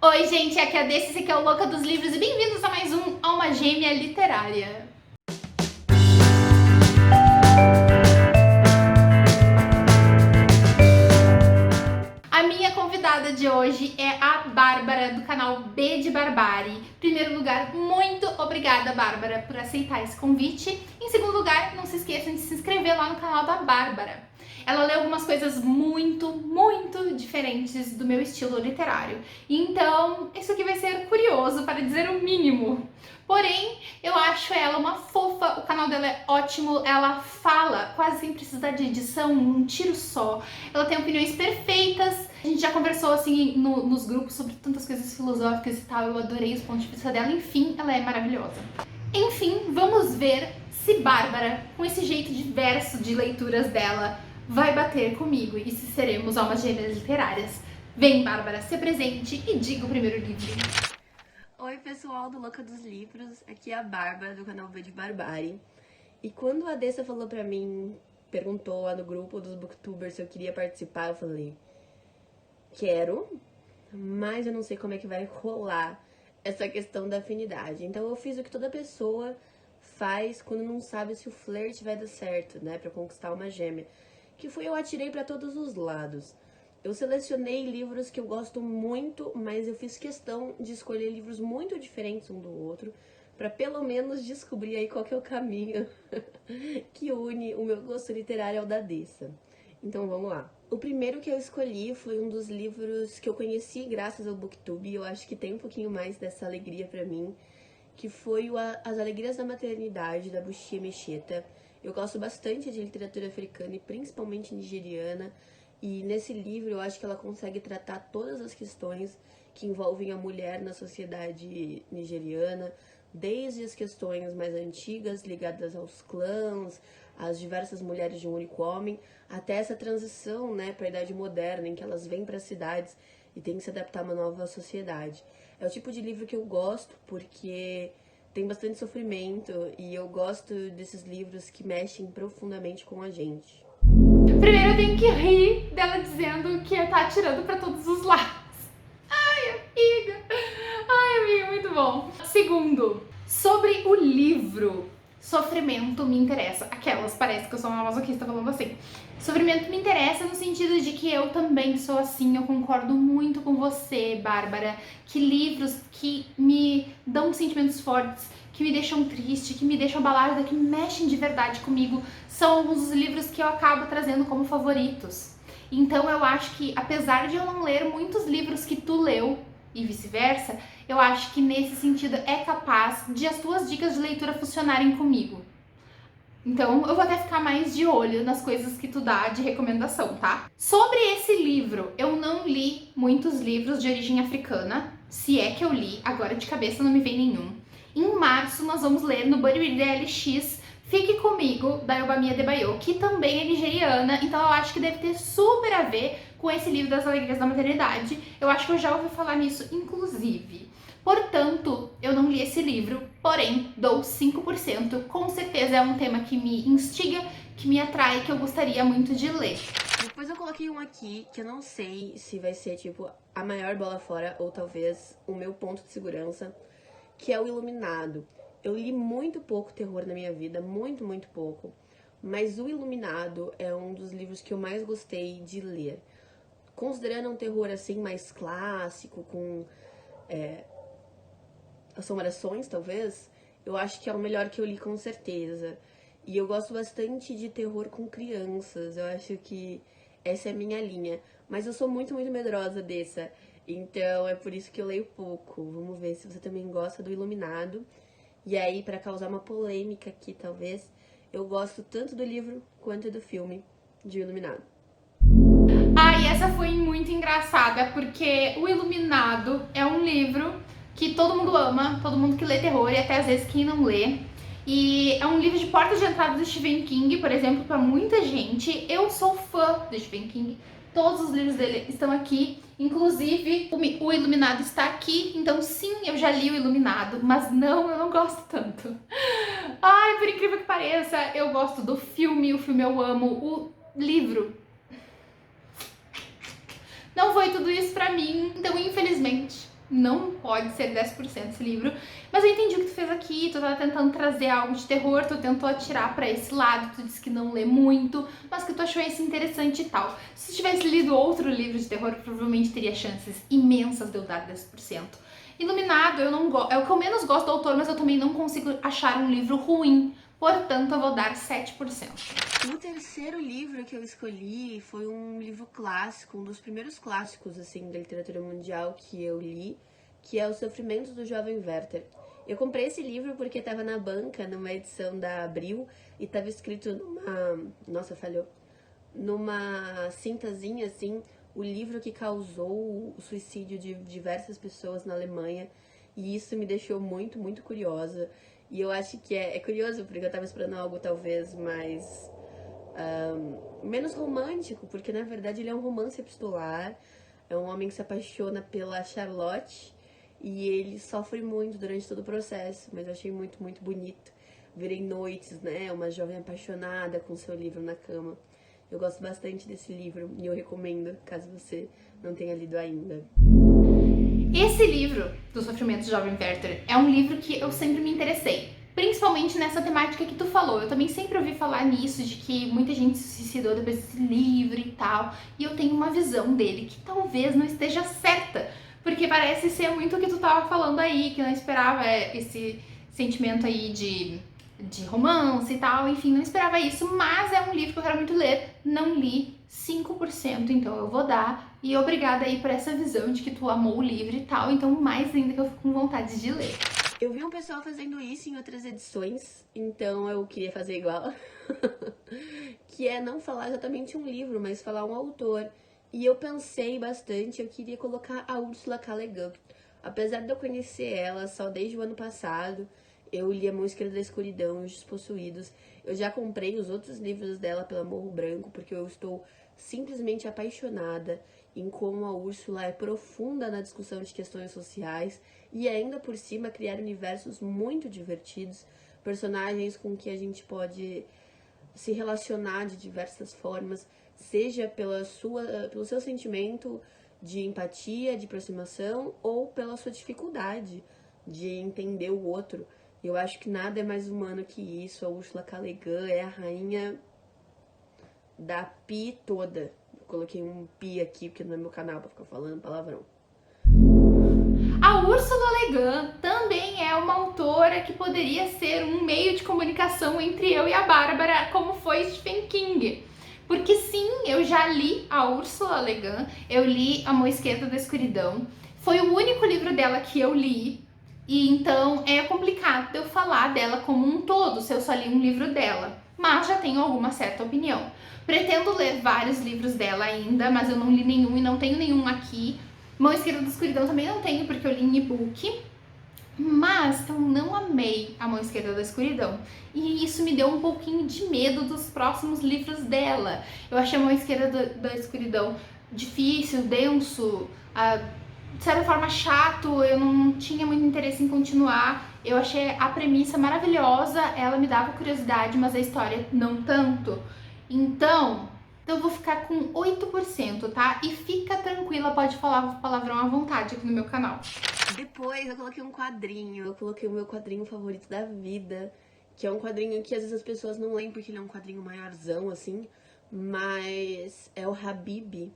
Oi, gente, aqui é a Desse, esse aqui é o Louca dos Livros e bem-vindos a mais um Alma Gêmea Literária. A minha convidada de hoje é a Bárbara, do canal B de Barbárie. Em primeiro lugar, muito obrigada, Bárbara, por aceitar esse convite. Em segundo lugar, não se esqueçam de se inscrever lá no canal da Bárbara. Ela lê algumas coisas muito diferentes do meu estilo literário. Então, isso aqui vai ser curioso, para dizer o mínimo. Porém, eu acho ela uma fofa, o canal dela é ótimo, ela fala quase sem precisar de edição, um tiro só. Ela tem opiniões perfeitas. A gente já conversou assim nos grupos sobre tantas coisas filosóficas e tal, eu adorei os pontos de vista dela, enfim, ela é maravilhosa. Enfim, vamos ver se Bárbara, com esse jeito diverso de leituras dela, vai bater comigo e se seremos almas gêmeas literárias. Vem, Bárbara, se apresente e diga o primeiro livro. Oi, pessoal do Louca dos Livros, aqui é a Bárbara do canal B de Barbárie. E quando a Dessa falou pra mim, perguntou lá no grupo dos booktubers se eu queria participar, eu falei, quero, mas eu não sei como é que vai rolar essa questão da afinidade. Então eu fiz o que toda pessoa faz quando não sabe se o flerte vai dar certo, né, pra conquistar uma gêmea, que foi eu atirei pra todos os lados. Eu selecionei livros que eu gosto muito, mas eu fiz questão de escolher livros muito diferentes um do outro, para pelo menos descobrir aí qual que é o caminho que une o meu gosto literário ao da Dessa. Então vamos lá. O primeiro que eu escolhi foi um dos livros que eu conheci graças ao Booktube, e eu acho que tem um pouquinho mais dessa alegria para mim, que foi As Alegrias da Maternidade, da Bushia Mecheta. Eu gosto bastante de literatura africana e principalmente nigeriana, e nesse livro eu acho que ela consegue tratar todas as questões que envolvem a mulher na sociedade nigeriana, desde as questões mais antigas ligadas aos clãs, às diversas mulheres de um único homem, até essa transição, né, para a idade moderna, em que elas vêm para as cidades e têm que se adaptar a uma nova sociedade. É o tipo de livro que eu gosto porque tem bastante sofrimento e eu gosto desses livros que mexem profundamente com a gente. Primeiro eu tenho que rir dela dizendo que tá atirando pra todos os lados. Ai, amiga! Ai, amiga, muito bom. Segundo, sobre o livro, sofrimento me interessa. Aquelas, parece que eu sou uma masoquista falando assim. Sofrimento me interessa no sentido de que eu também sou assim, eu concordo muito com você, Bárbara, que livros que me dão sentimentos fortes, que me deixam triste, que me deixam abalada, que mexem de verdade comigo, são alguns dos livros que eu acabo trazendo como favoritos. Então eu acho que, apesar de eu não ler muitos livros que tu leu, e vice-versa, eu acho que nesse sentido é capaz de as tuas dicas de leitura funcionarem comigo. Então eu vou até ficar mais de olho nas coisas que tu dá de recomendação, tá? Sobre esse livro, eu não li muitos livros de origem africana, se é que eu li, agora de cabeça não me vem nenhum. Em março nós vamos ler no Buddy LX Fique Comigo, da Elbamia Adebayo, que também é nigeriana, então eu acho que deve ter super a ver com esse livro das Alegrias da Maternidade. Eu acho que eu já ouvi falar nisso, inclusive. Portanto, eu não li esse livro, porém, dou 5%. Com certeza é um tema que me instiga, que me atrai, que eu gostaria muito de ler. Depois eu coloquei um aqui que eu não sei se vai ser, tipo, a maior bola fora ou talvez o meu ponto de segurança, que é o Iluminado. Eu li muito pouco terror na minha vida, muito pouco, mas o Iluminado é um dos livros que eu mais gostei de ler. Considerando um terror assim mais clássico, com assombrações talvez, eu acho que é o melhor que eu li com certeza. E eu gosto bastante de terror com crianças, eu acho que essa é a minha linha. Mas eu sou muito medrosa dessa, então é por isso que eu leio pouco. Vamos ver se você também gosta do Iluminado. E aí, pra causar uma polêmica aqui, talvez, eu gosto tanto do livro quanto do filme de Iluminado. Ai, essa foi muito engraçada, porque O Iluminado é um livro que todo mundo ama, todo mundo que lê terror e até às vezes quem não lê. E é um livro de porta de entrada do Stephen King, por exemplo, para muita gente. Eu sou fã do Stephen King, todos os livros dele estão aqui, inclusive o Iluminado está aqui, então sim, eu já li o Iluminado, mas não, eu não gosto tanto. Ai, por incrível que pareça, eu gosto do filme, o filme eu amo, o livro não foi tudo isso pra mim, então infelizmente não pode ser 10% esse livro, mas eu entendi o que tu fez aqui, tu tá tentando trazer algo de terror, tu tentou atirar pra esse lado, tu disse que não lê muito, mas que tu achou esse interessante e tal. Se tu tivesse lido outro livro de terror, provavelmente teria chances imensas de eu dar 10%. Iluminado, eu não gosto, é o que eu menos gosto do autor, mas eu também não consigo achar um livro ruim, portanto eu vou dar 7%. O terceiro livro que eu escolhi foi um livro clássico, um dos primeiros clássicos assim da literatura mundial que eu li, que é Os Sofrimentos do Jovem Werther. Eu comprei esse livro porque estava na banca, numa edição da Abril, e estava escrito numa cintazinha assim, o livro que causou o suicídio de diversas pessoas na Alemanha, e isso me deixou muito, muito curiosa. E eu acho que é curioso, porque eu tava esperando algo talvez mais menos romântico, porque na verdade ele é um romance epistolar, é um homem que se apaixona pela Charlotte e ele sofre muito durante todo o processo, mas eu achei muito, muito bonito ver em noites, né, uma jovem apaixonada com seu livro na cama. Eu gosto bastante desse livro e eu recomendo, caso você não tenha lido ainda. Esse livro, Do Sofrimento do Jovem Werther, é um livro que eu sempre me interessei, principalmente nessa temática que tu falou. Eu também sempre ouvi falar nisso, de que muita gente se suicidou depois desse livro e tal, e eu tenho uma visão dele que talvez não esteja certa, porque parece ser muito o que tu tava falando aí, que não esperava esse sentimento aí de romance e tal, enfim, não esperava isso, mas é um livro que eu quero muito ler, não li 5%, então eu vou dar, e obrigada aí por essa visão de que tu amou o livro e tal, então mais ainda que eu fico com vontade de ler. Eu vi um pessoal fazendo isso em outras edições, então eu queria fazer igual, que é não falar exatamente um livro, mas falar um autor, e eu pensei bastante, eu queria colocar a Ursula K. Le Guin. Apesar de eu conhecer ela só desde o ano passado, eu li A Mão Esquerda da Escuridão e Os Despossuídos. Eu já comprei os outros livros dela pela Morro Branco, porque eu estou simplesmente apaixonada em como a Úrsula é profunda na discussão de questões sociais e ainda por cima criar universos muito divertidos, personagens com que a gente pode se relacionar de diversas formas, seja pelo seu sentimento de empatia, de aproximação, ou pela sua dificuldade de entender o outro. Eu acho que nada é mais humano que isso. A Ursula K. Le Guin é a rainha da pi toda. Eu coloquei um pi aqui, porque não é meu canal pra ficar falando palavrão. A Ursula Le Guin também é uma autora que poderia ser um meio de comunicação entre eu e a Bárbara, como foi Stephen King. Porque sim, eu já li a Ursula Le Guin, eu li A Mão Esquerda da Escuridão, foi o único livro dela que eu li, e então é complicado eu falar dela como um todo, se eu só li um livro dela, mas já tenho alguma certa opinião. Pretendo ler vários livros dela ainda, mas eu não li nenhum e não tenho nenhum aqui. Mão Esquerda da Escuridão também não tenho, porque eu li em e-book. Mas eu não amei A Mão Esquerda da Escuridão. E isso me deu um pouquinho de medo dos próximos livros dela. Eu achei A Mão Esquerda da Escuridão difícil, denso, de certa forma chato, eu não tinha muito interesse em continuar. Eu achei a premissa maravilhosa, ela me dava curiosidade, mas a história não tanto. Então eu vou ficar com 8%, tá? E fica tranquila, pode falar palavrão à vontade aqui no meu canal. Depois eu coloquei um quadrinho, eu coloquei o meu quadrinho favorito da vida, que é um quadrinho que às vezes as pessoas não leem porque ele é um quadrinho maiorzão, assim, mas é o Habib,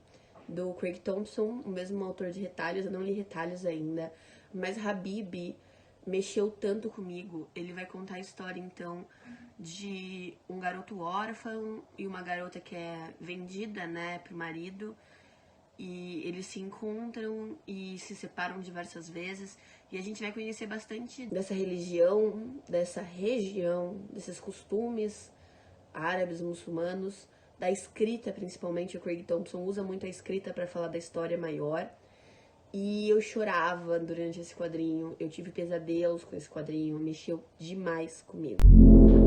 do Craig Thompson, o mesmo autor de Retalhos. Eu não li Retalhos ainda, mas Habib mexeu tanto comigo. Ele vai contar a história, então, de um garoto órfão e uma garota que é vendida, né, pro marido, e eles se encontram e se separam diversas vezes, e a gente vai conhecer bastante dessa religião, dessa região, desses costumes árabes, muçulmanos, da escrita principalmente. O Craig Thompson usa muito a escrita para falar da história maior. E eu chorava durante esse quadrinho, eu tive pesadelos com esse quadrinho, mexeu demais comigo.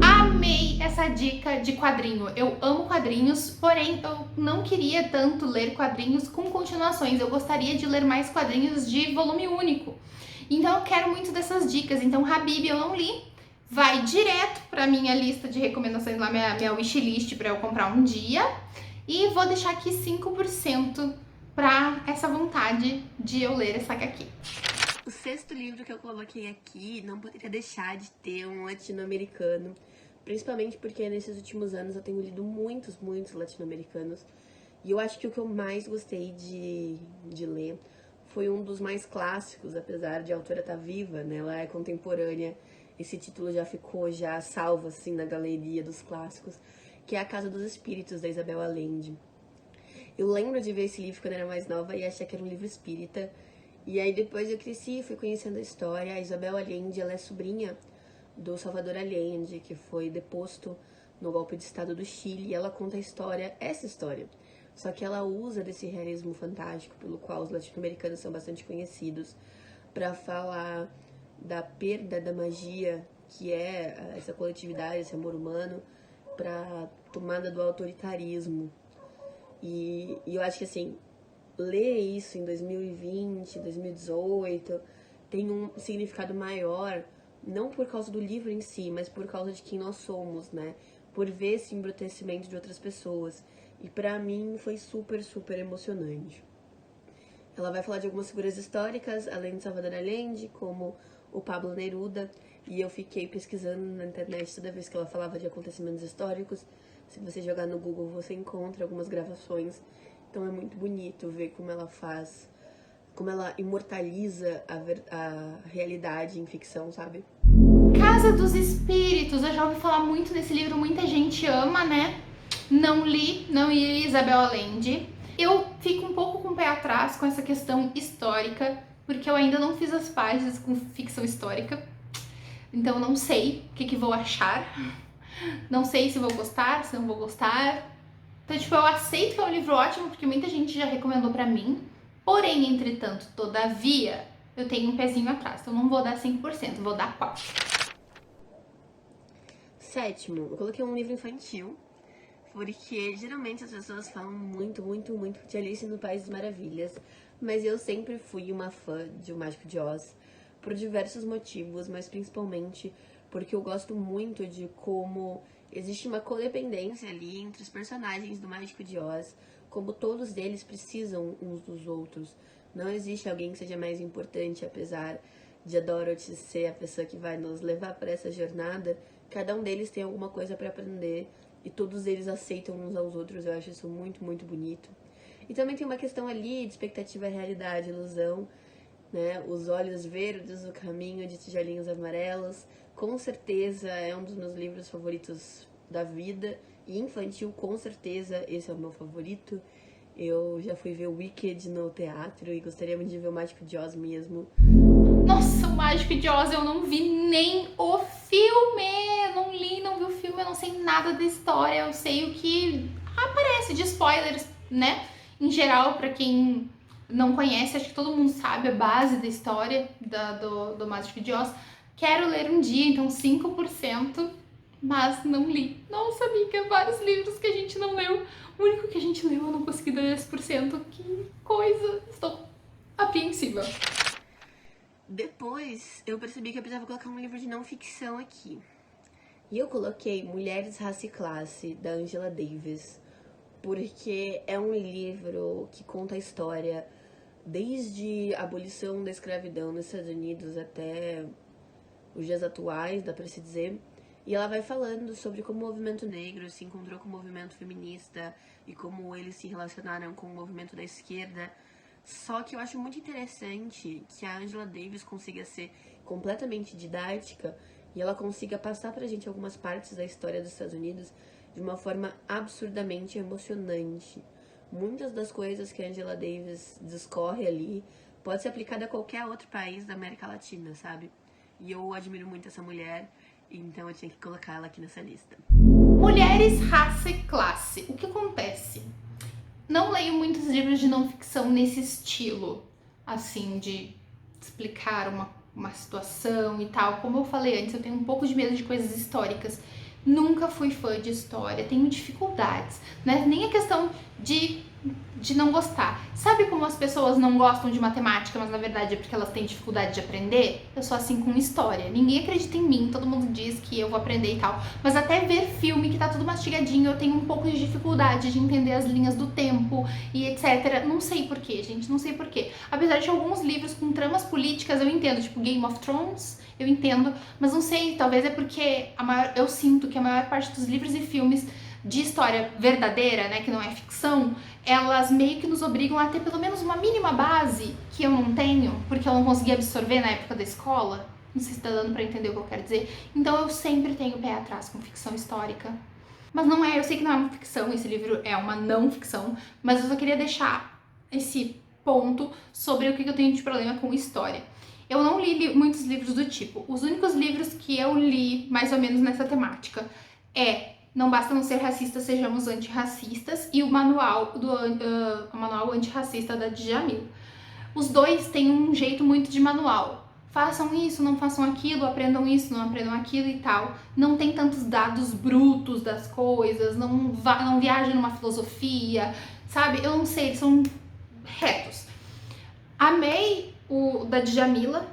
Amei essa dica de quadrinho. Eu amo quadrinhos, porém eu não queria tanto ler quadrinhos com continuações. Eu gostaria de ler mais quadrinhos de volume único. Então eu quero muito dessas dicas. Então Habib eu não li. Vai direto pra minha lista de recomendações lá, minha wishlist pra eu comprar um dia. E vou deixar aqui 5% pra essa vontade de eu ler essa HQ. sexto livro que eu coloquei aqui não poderia deixar de ter um latino-americano, principalmente porque nesses últimos anos eu tenho lido muitos latino-americanos, e eu acho que o que eu mais gostei de ler foi um dos mais clássicos, apesar de a autora estar viva, né? Ela é contemporânea, esse título já ficou salvo assim na galeria dos clássicos, que é A Casa dos Espíritos, da Isabel Allende. Eu lembro de ver esse livro quando eu era mais nova e achei que era um livro espírita. E aí depois eu cresci e fui conhecendo a história. A Isabel Allende, ela é sobrinha do Salvador Allende, que foi deposto no golpe de estado do Chile. E ela conta essa história. Só que ela usa desse realismo fantástico, pelo qual os latino-americanos são bastante conhecidos, para falar da perda da magia, que é essa coletividade, esse amor humano, para tomada do autoritarismo. E eu acho que, assim, ler isso em 2020, 2018, tem um significado maior, não por causa do livro em si, mas por causa de quem nós somos, né? Por ver esse embrutecimento de outras pessoas. E pra mim foi super emocionante. Ela vai falar de algumas figuras históricas, além de Salvador Allende, como o Pablo Neruda, e eu fiquei pesquisando na internet toda vez que ela falava de acontecimentos históricos. Se você jogar no Google, você encontra algumas gravações. Então é muito bonito ver como ela faz, como ela imortaliza a realidade em ficção, sabe? Casa dos Espíritos, eu já ouvi falar muito desse livro, muita gente ama, né? Não li Isabel Allende. Eu fico um pouco com o pé atrás com essa questão histórica, porque eu ainda não fiz as páginas com ficção histórica. Então não sei o que vou achar. Não sei se vou gostar, se não vou gostar. Então, tipo, eu aceito que é um livro ótimo, porque muita gente já recomendou pra mim. Porém, entretanto, todavia, eu tenho um pezinho atrás. Então, não vou dar 5%, vou dar 4%. Sétimo, eu coloquei um livro infantil, porque geralmente as pessoas falam muito de Alice no País das Maravilhas. Mas eu sempre fui uma fã de O Mágico de Oz, por diversos motivos, mas principalmente porque eu gosto muito de como existe uma codependência ali entre os personagens do Mágico de Oz, como todos eles precisam uns dos outros. Não existe alguém que seja mais importante, apesar de a Dorothy ser a pessoa que vai nos levar para essa jornada. Cada um deles tem alguma coisa para aprender e todos eles aceitam uns aos outros. Eu acho isso muito bonito. E também tem uma questão ali de expectativa, realidade, ilusão, né? Os Olhos Verdes, O Caminho de Tijolinhos Amarelos, com certeza é um dos meus livros favoritos da vida, e infantil, com certeza, esse é o meu favorito. Eu já fui ver Wicked no teatro e gostaria muito de ver o Mágico de Oz mesmo. Nossa, o Mágico de Oz eu não vi nem o filme, eu não li, não vi o filme, eu não sei nada da história, eu sei o que aparece de spoilers, né? Em geral, pra quem não conhece, acho que todo mundo sabe a base da história do Mágico de Oz. Quero ler um dia, então 5%, mas não li. Nossa, amiga, vários livros que a gente não leu. O único que a gente leu eu não consegui dar 10%. Que coisa! Estou apreensiva. Depois, eu percebi que eu precisava colocar um livro de não ficção aqui. E eu coloquei Mulheres, Raça e Classe, da Angela Davis, porque é um livro que conta a história desde a abolição da escravidão nos Estados Unidos até os dias atuais, dá pra se dizer. E ela vai falando sobre como o movimento negro se encontrou com o movimento feminista e como eles se relacionaram com o movimento da esquerda. Só que eu acho muito interessante que a Angela Davis consiga ser completamente didática e ela consiga passar pra gente algumas partes da história dos Estados Unidos de uma forma absurdamente emocionante. Muitas das coisas que a Angela Davis discorre ali pode ser aplicada a qualquer outro país da América Latina, sabe? E eu admiro muito essa mulher, então eu tinha que colocar ela aqui nessa lista. Mulheres, Raça e Classe. O que acontece? Não leio muitos livros de não ficção nesse estilo, assim, de explicar uma situação e tal. Como eu falei antes, eu tenho um pouco de medo de coisas históricas. Nunca fui fã de história, tenho dificuldades, né? Nem a questão de de não gostar. Sabe como as pessoas não gostam de matemática, mas na verdade é porque elas têm dificuldade de aprender? Eu sou assim com história. Ninguém acredita em mim, todo mundo diz que eu vou aprender e tal. Mas até ver filme que tá tudo mastigadinho, eu tenho um pouco de dificuldade de entender as linhas do tempo e etc. Não sei porquê, gente, não sei porquê. Apesar de alguns livros com tramas políticas eu entendo, tipo Game of Thrones, eu entendo, mas não sei, talvez é porque eu sinto que a maior parte dos livros e filmes de história verdadeira, né, que não é ficção, elas meio que nos obrigam a ter pelo menos uma mínima base que eu não tenho, porque eu não consegui absorver na época da escola. Não sei se tá dando pra entender o que eu quero dizer. Então eu sempre tenho o pé atrás com ficção histórica. Mas não é, eu sei que não é uma ficção, esse livro é uma não ficção, mas eu só queria deixar esse ponto sobre o que eu tenho de problema com história. Eu não li muitos livros do tipo. Os únicos livros que eu li, mais ou menos nessa temática, é Não Basta Não Ser Racista, Sejamos Antirracistas e o Manual Manual Antirracista da Djamila. Os dois têm um jeito muito de manual. Façam isso, não façam aquilo, aprendam isso, não aprendam aquilo e tal. Não tem tantos dados brutos das coisas, não viajam numa filosofia, sabe? Eu não sei, eles são retos. Amei o da Djamila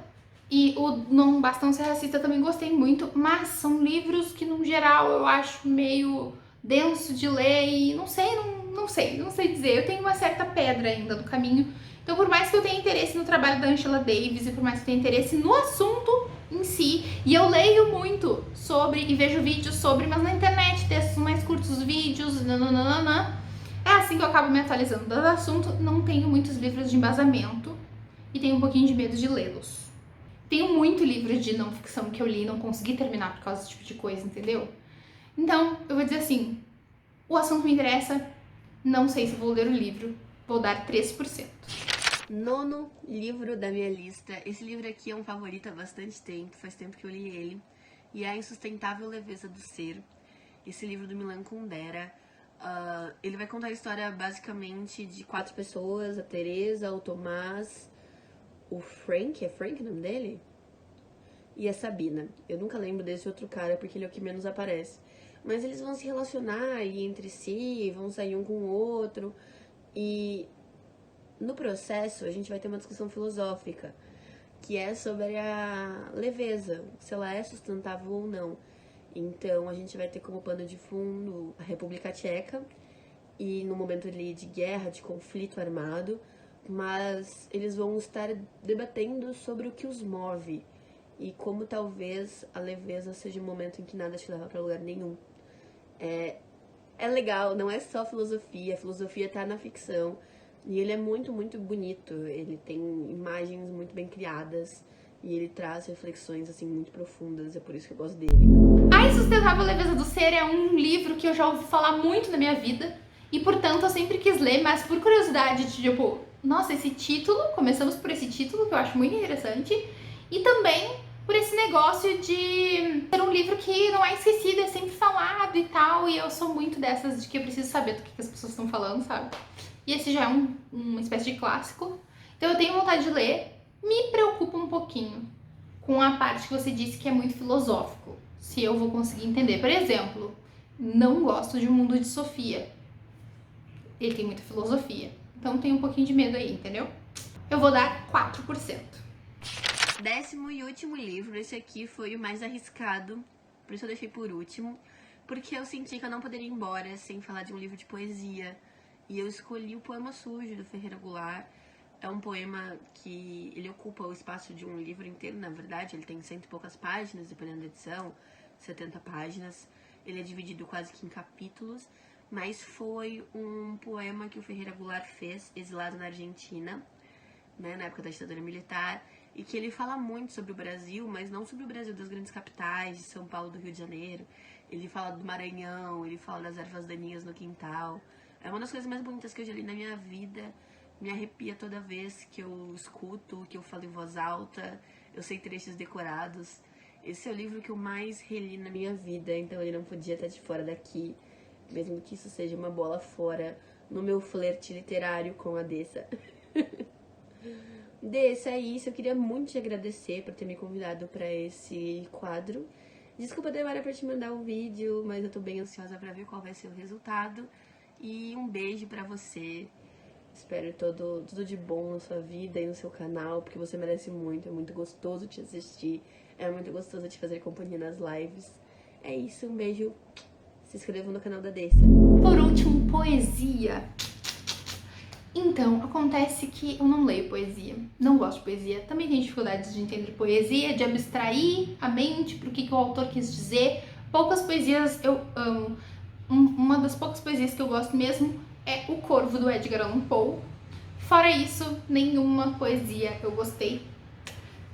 e o Não Basta Não Ser Racista também gostei muito, mas são livros que, no geral, eu acho meio denso de ler e não sei dizer. Eu tenho uma certa pedra ainda no caminho. Então, por mais que eu tenha interesse no trabalho da Angela Davis e por mais que eu tenha interesse no assunto em si, e eu leio muito sobre e vejo vídeos sobre, mas na internet, textos mais curtos, vídeos, nananana, é assim que eu acabo me atualizando do assunto. Não tenho muitos livros de embasamento e tenho um pouquinho de medo de lê-los. Tenho muito livro de não ficção que eu li e não consegui terminar por causa desse tipo de coisa, entendeu? Então, eu vou dizer assim, o assunto me interessa, não sei se vou ler o livro, vou dar 3%. Nono livro da minha lista. Esse livro aqui é um favorito há bastante tempo, faz tempo que eu li ele. E é A Insustentável Leveza do Ser. Esse livro do Milan Kundera. Ele vai contar a história basicamente de 4 pessoas, a Teresa, o Tomás, o Frank, é Frank o nome dele? E a Sabina. Eu nunca lembro desse outro cara porque ele é o que menos aparece. Mas eles vão se relacionar aí entre si, vão sair um com o outro. E no processo a gente vai ter uma discussão filosófica, que é sobre a leveza, se ela é sustentável ou não. Então a gente vai ter como pano de fundo a República Tcheca, e no momento ali de guerra, de conflito armado, mas eles vão estar debatendo sobre o que os move e como talvez a leveza seja um momento em que nada te leva para lugar nenhum. É legal, não é só filosofia, a filosofia tá na ficção e ele é muito, muito bonito, ele tem imagens muito bem criadas e ele traz reflexões assim muito profundas, é por isso que eu gosto dele. A Insustentável Leveza do Ser é um livro que eu já ouvi falar muito na minha vida e, portanto, eu sempre quis ler, mas por curiosidade de, tipo, nossa, esse título, começamos por esse título que eu acho muito interessante e também por esse negócio de ser um livro que não é esquecido, é sempre falado e tal, e eu sou muito dessas de que eu preciso saber do que as pessoas estão falando, sabe? E esse já é uma espécie de clássico, então eu tenho vontade de ler. Me preocupa um pouquinho com a parte que você disse que é muito filosófico, se eu vou conseguir entender. Por exemplo, não gosto de O Mundo de Sofia. Ele tem muita filosofia, então tenho um pouquinho de medo aí, entendeu? Eu vou dar 4%. Décimo e último livro, esse aqui foi o mais arriscado, por isso eu deixei por último, porque eu senti que eu não poderia ir embora sem falar de um livro de poesia. E eu escolhi o Poema Sujo, do Ferreira Goulart. É um poema que ele ocupa o espaço de um livro inteiro, na verdade. Ele tem 100 e poucas páginas, dependendo da edição, 70 páginas. Ele é dividido quase que em capítulos, mas foi um poema que o Ferreira Goulart fez, exilado na Argentina, né, na época da ditadura militar, e que ele fala muito sobre o Brasil, mas não sobre o Brasil das grandes capitais, de São Paulo, do Rio de Janeiro. Ele fala do Maranhão, ele fala das ervas daninhas no quintal. É uma das coisas mais bonitas que eu já li na minha vida. Me arrepia toda vez que eu escuto, que eu falo em voz alta. Eu sei trechos decorados. Esse é o livro que eu mais reli na minha vida, então ele não podia estar de fora daqui, mesmo que isso seja uma bola fora no meu flerte literário com a Dessa. Dessa, é isso. Eu queria muito te agradecer por ter me convidado para esse quadro. Desculpa a demora pra te mandar um vídeo, mas eu tô bem ansiosa pra ver qual vai ser o resultado. E um beijo pra você. Espero tudo de bom na sua vida e no seu canal, porque você merece muito. É muito gostoso te assistir. É muito gostoso te fazer companhia nas lives. É isso, um beijo. Se inscreva no canal da Dessa. Por último, poesia. Então, acontece que eu não leio poesia. Não gosto de poesia. Também tenho dificuldades de entender poesia, de abstrair a mente pro que o autor quis dizer. Poucas poesias eu amo. Uma das poucas poesias que eu gosto mesmo é O Corvo, do Edgar Allan Poe. Fora isso, nenhuma poesia eu gostei.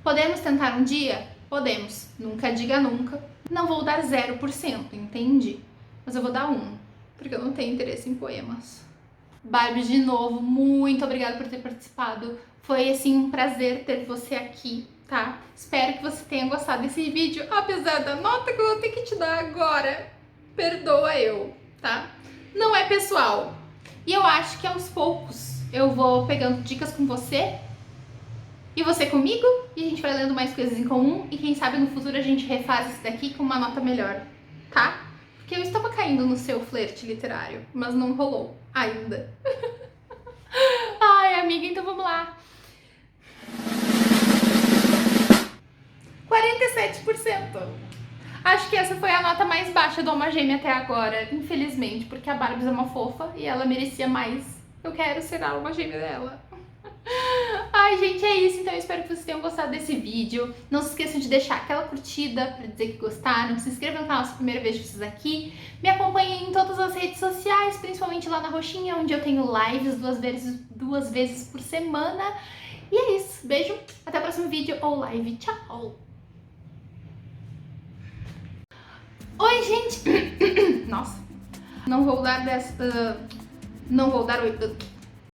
Podemos tentar um dia? Podemos. Nunca diga nunca. Não vou dar 0%, entende? Mas eu vou dar 1, porque eu não tenho interesse em poemas. Barbie, de novo, muito obrigada por ter participado. Foi, assim, um prazer ter você aqui, tá? Espero que você tenha gostado desse vídeo, apesar da nota que eu vou ter que te dar agora. Perdoa eu, tá? Não é pessoal. E eu acho que aos poucos eu vou pegando dicas com você e você comigo, e a gente vai lendo mais coisas em comum, e quem sabe no futuro a gente refaz isso daqui com uma nota melhor, tá? Porque eu estava caindo no seu flerte literário, mas não rolou ainda. Ai, amiga, então vamos lá. 47%. Acho que essa foi a nota mais baixa do Alma Gêmea até agora, infelizmente, porque a Barbie é uma fofa e ela merecia mais. Eu quero ser a alma gêmea dela. Ai, gente, é isso. Então eu espero que vocês tenham gostado desse vídeo. Não se esqueçam de deixar aquela curtida pra dizer que gostaram. Se inscrevam no canal se é a primeira vez que vocês aqui. Me acompanhem em todas as redes sociais, principalmente lá na roxinha, onde eu tenho lives duas vezes por semana. E é isso. Beijo, até o próximo vídeo ou live. Tchau! Oi, gente! Nossa, não vou dar 8.